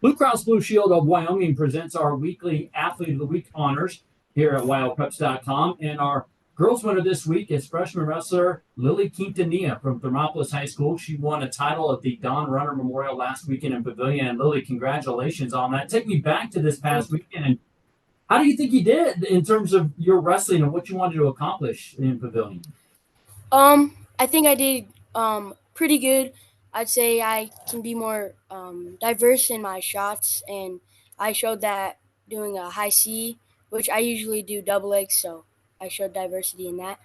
Blue Cross Blue Shield of Wyoming presents our weekly Athlete of the Week honors here at Wyopreps.com. And our girls winner this week is freshman wrestler Lilly Quintanilla from Thermopolis High School. She won a title at the Don Runner Memorial last weekend in Pavilion. And Lilly, congratulations on that. Take me back to this past weekend. And how do you think you did in terms of your wrestling and what you wanted to accomplish in Pavilion? I think I did pretty good. I'd say I can be more diverse in my shots, and I showed that doing a high C, which I usually do double legs, so I showed diversity in that.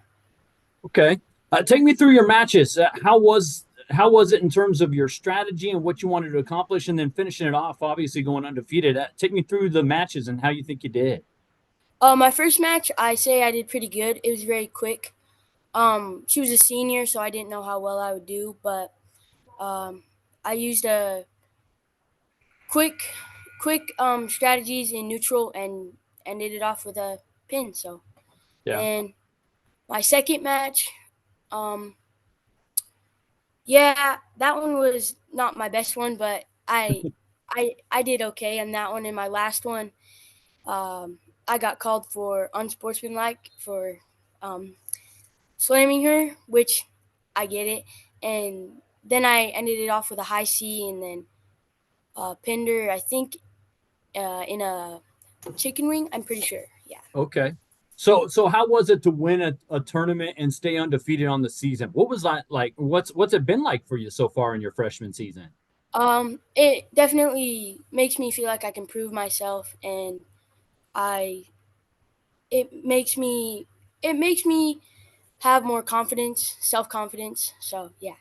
Okay. Take me through your matches. How was it in terms of your strategy and what you wanted to accomplish, and then finishing it off? Obviously, going undefeated. Take me through the matches and how you think you did. My first match, I say I did pretty good. It was very quick. She was a senior, so I didn't know how well I would do, but um, I used a quick, quick strategies in neutral and ended it off with a pin. So, Yeah. and my second match, um, yeah, that one was not my best one, but I did okay on that one. And my last one, I got called for unsportsmanlike for um, slamming her, which I get it. And then I ended it off with a high C and then pinned her, I think, in a chicken wing. I'm pretty sure. Yeah. Okay. So how was it to win a tournament and stay undefeated on the season? What was that like? What's it been like for you so far in your freshman season? It definitely makes me feel like I can prove myself, and I it makes me it makes me have more confidence, self confidence. So yeah,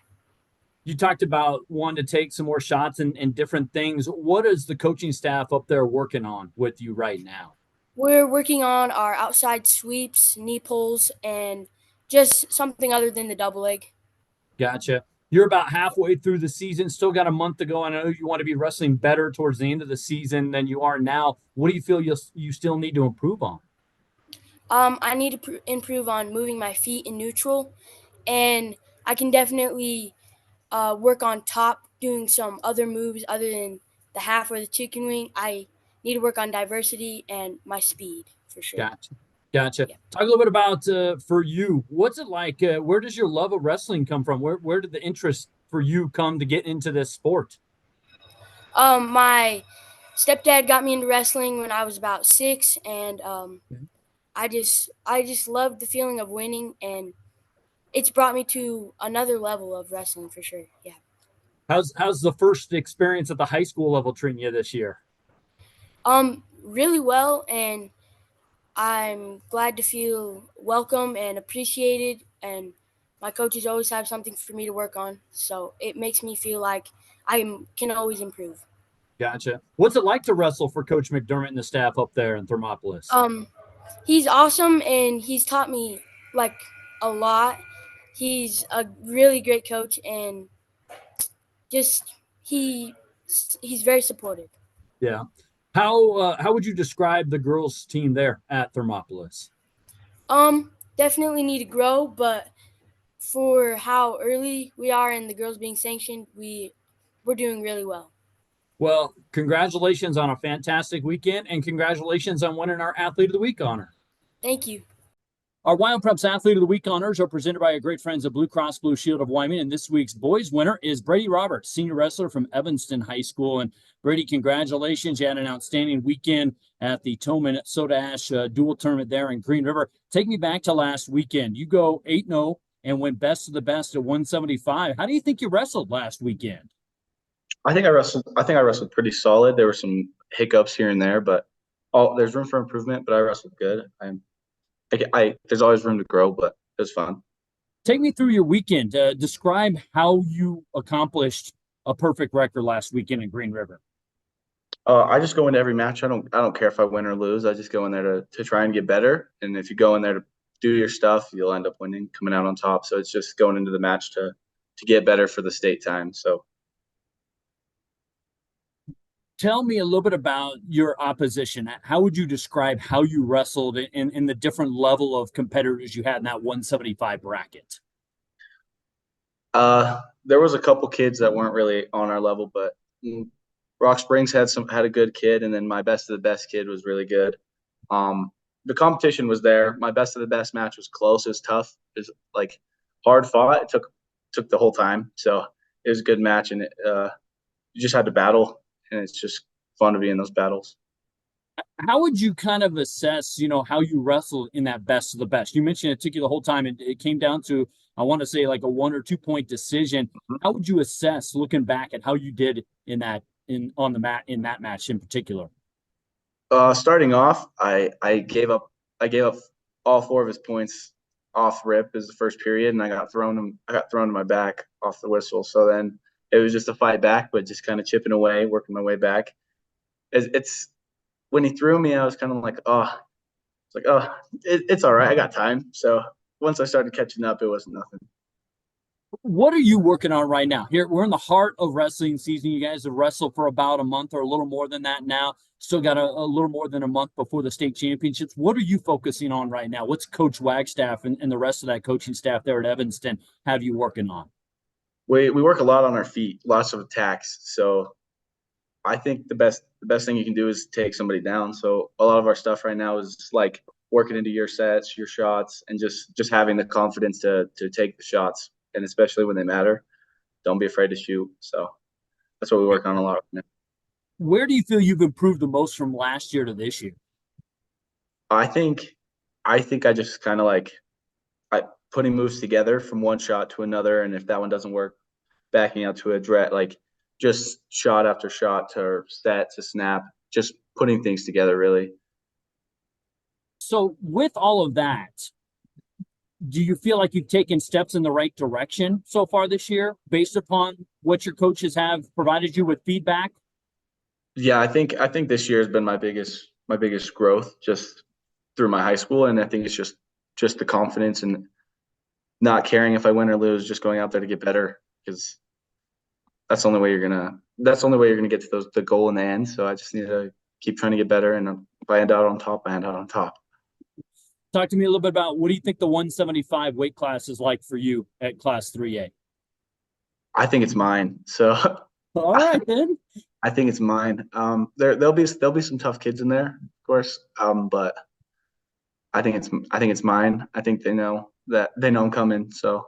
You talked about wanting to take some more shots and different things. What is the coaching staff up there working on with you right now? we're working on our outside sweeps, knee pulls, and just something other than the double leg. Gotcha. You're about halfway through the season, still got a month to go. I know you want to be wrestling better towards the end of the season than you are now. What do you feel you still need to improve on? I need to improve on moving my feet in neutral, and I can definitely work on top doing some other moves other than the half or the chicken wing. I need to work on diversity and my speed for sure. Gotcha. Gotcha. Yeah. Talk a little bit about for you. What's it like? Where does your love of wrestling come from? Where did the interest for you come to get into this sport? My stepdad got me into wrestling when I was about 6, and I just loved the feeling of winning, and it's brought me to another level of wrestling for sure. Yeah. How's the first experience at the high school level treating you this year? Really well, and I'm glad to feel welcome and appreciated, and my coaches always have something for me to work on, so it makes me feel like can always improve. Gotcha. What's it like to wrestle for Coach McDermott and the staff up there in Thermopolis? Um, he's awesome, and he's taught me like a lot. He's a really great coach, and just he he's very supportive. Yeah. How would you describe the girls team there at Thermopolis? Definitely need to grow, but for how early we are in the girls being sanctioned, we're doing really well. Well, congratulations on a fantastic weekend, and congratulations on winning our Athlete of the Week honor. Thank you. Our Wyopreps Athlete of the Week honors are presented by our great friends at Blue Cross Blue Shield of Wyoming. And this week's boys winner is Brady Roberts, senior wrestler from Evanston High School. And Brady, congratulations. You had an outstanding weekend at the Toman Soda Ash dual tournament there in Green River. Take me back to last weekend. You go 8-0 and went best of the best at 175. How do you think you wrestled last weekend? I think I wrestled pretty solid. There were some hiccups here and there, but there's room for improvement. But I wrestled good. There's always room to grow, but it was fun. Take me through your weekend. Describe how you accomplished a perfect record last weekend in Green River. I just go into every match. I don't care if I win or lose. I just go in there to try and get better. And if you go in there to do your stuff, you'll end up winning, coming out on top. So it's just going into the match to get better for the state time. So Tell me a little bit about your opposition. How would you describe how you wrestled in the different level of competitors you had in that 175 bracket? there was a couple kids that weren't really on our level, but Rock Springs had a good kid, and then my best of the best kid was really good. The competition was there. My best of the best match was close. It was tough. It was like hard fought. It took the whole time. So it was a good match, and you just had to battle, and it's just fun to be in those battles. How would you kind of assess, how you wrestled in that best of the best? You mentioned it took you the whole time, and it came down to, I want to say, like a 1 or 2 point decision. How would you assess looking back at how you did in that match in particular? Starting off, I gave up all 4 of his points off rip as the first period, and I got thrown to my back off the whistle. So then it was just a fight back, but just kind of chipping away, working my way back. It's when he threw me, I was kind of like, it's all right. I got time. So once I started catching up, it wasn't nothing. What are you working on right now? Here, we're in the heart of wrestling season. You guys have wrestled for about a month or a little more than that now. Still got a little more than a month before the state championships. What are you focusing on right now? What's Coach Wagstaff and the rest of that coaching staff there at Evanston have you working on? We work a lot on our feet, lots of attacks. So I think the best thing you can do is take somebody down. So a lot of our stuff right now is like working into your sets, your shots, and just having the confidence to take the shots, and especially when they matter, don't be afraid to shoot. So that's what we work on a lot right now. Where do you feel you've improved the most from last year to this year? I think I just kind of like putting moves together from one shot to another, and if that one doesn't work, backing out to a direct, like just shot after shot to set to snap, just putting things together really. So with all of that, do you feel like you've taken steps in the right direction so far this year based upon what your coaches have provided you with feedback? Yeah, I think this year has been my biggest growth just through my high school, and I think it's just the confidence and not caring if I win or lose, just going out there to get better, because that's the only way you're gonna get to the goal in the end. So I just need to keep trying to get better, and if I end out on top, I end out on top. Talk to me a little bit about what do you think the 175 weight class is like for you at Class 3A? I think it's mine. So all right then. I think it's mine. There'll be some tough kids in there, of course. But I think it's mine. I think they know I'm coming. So I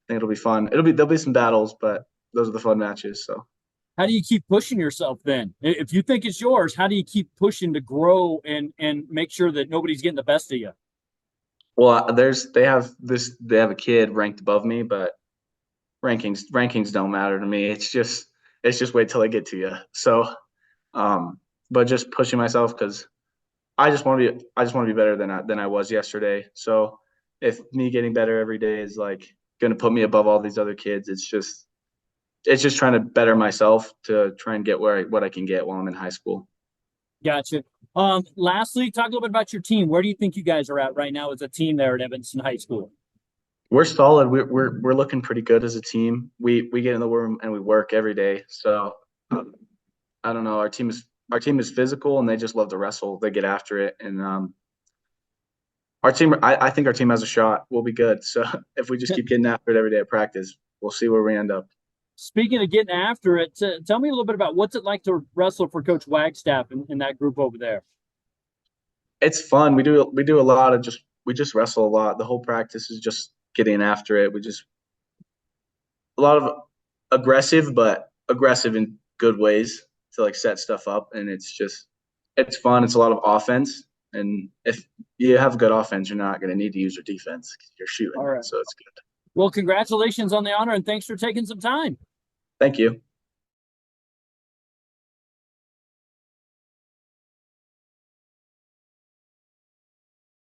think it'll be fun. There'll be some battles, but those are the fun matches. So how do you keep pushing yourself then? If you think it's yours, how do you keep pushing to grow and make sure that nobody's getting the best of you? Well, they have a kid ranked above me, but rankings don't matter to me. It's just wait till I get to you. So, but just pushing myself because I just want to be better than I was yesterday. So if me getting better every day is like going to put me above all these other kids, it's just trying to better myself to try and get what I can get while I'm in high school. Gotcha. Lastly, talk a little bit about your team. Where do you think you guys are at right now as a team there at Evanston High School? We're solid. We're looking pretty good as a team. We get in the room and we work every day. So I don't know. Our team is physical and they just love to wrestle. They get after it, and our team. I think our team has a shot. We'll be good. So if we just keep getting after it every day at practice, we'll see where we end up. Speaking of getting after it, tell me a little bit about what's it like to wrestle for Coach Wagstaff in that group over there. It's fun. We do a lot of we just wrestle a lot. The whole practice is just getting after it. A lot of aggressive, but aggressive in good ways to like set stuff up, and it's fun. It's a lot of offense, and if you have good offense, you're not going to need to use your defense because you're shooting. All right. So it's good. Well, congratulations on the honor, and thanks for taking some time. Thank you.